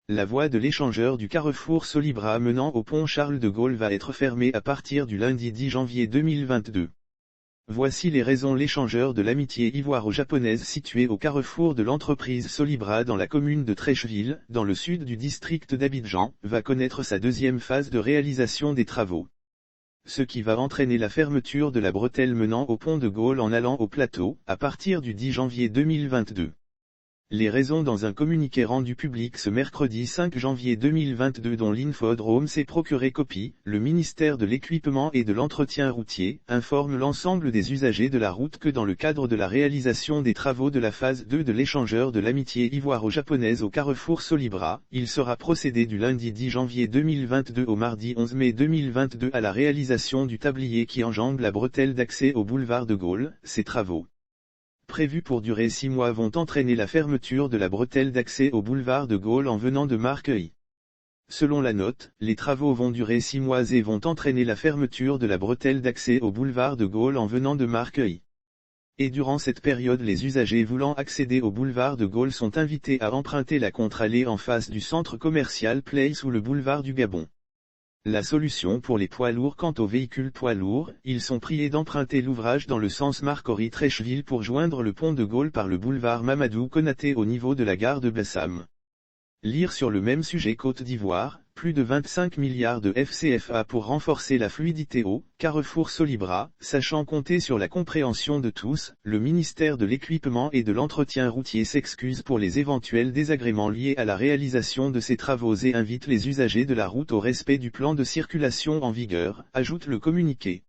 La voie de l'échangeur du carrefour Solibra menant au pont Charles de Gaulle va être fermée à partir du lundi 10 janvier 2022. Voici les raisons. L'échangeur de l'amitié ivoiro-japonaise situé au carrefour de l'entreprise Solibra dans la commune de Treichville, dans le sud du district d'Abidjan, va connaître sa deuxième phase de réalisation des travaux. Ce qui va entraîner la fermeture de la bretelle menant au pont de Gaulle en allant au plateau, à partir du 10 janvier 2022. Les raisons dans un communiqué rendu public ce mercredi 5 janvier 2022 dont l'Infodrome s'est procuré copie, le ministère de l'Équipement et de l'Entretien routier informe l'ensemble des usagers de la route que dans le cadre de la réalisation des travaux de la phase 2 de l'échangeur de l'amitié ivoiro-japonaise au carrefour Solibra, il sera procédé du lundi 10 janvier 2022 au mardi 11 mai 2022 à la réalisation du tablier qui enjambe la bretelle d'accès au boulevard de Gaulle. Ces travaux, prévus pour durer 6 mois, vont entraîner la fermeture de la bretelle d'accès au boulevard de Gaulle en venant de Marqueuil. Selon la note, les travaux vont durer 6 mois et vont entraîner la fermeture de la bretelle d'accès au boulevard de Gaulle en venant de Marqueuil. Et durant cette période, les usagers voulant accéder au boulevard de Gaulle sont invités à emprunter la contre-allée en face du centre commercial Place ou le boulevard du Gabon. La solution pour les poids lourds. Quant aux véhicules poids lourds, ils sont priés d'emprunter l'ouvrage dans le sens Marcory-Treichville pour joindre le pont de Gaulle par le boulevard Mamadou Konaté au niveau de la gare de Bassam. Lire sur le même sujet. Côte d'Ivoire, plus de 25 milliards de FCFA pour renforcer la fluidité au carrefour Solibra, sachant compter sur la compréhension de tous, le ministère de l'Équipement et de l'Entretien routier s'excuse pour les éventuels désagréments liés à la réalisation de ces travaux et invite les usagers de la route au respect du plan de circulation en vigueur, ajoute le communiqué.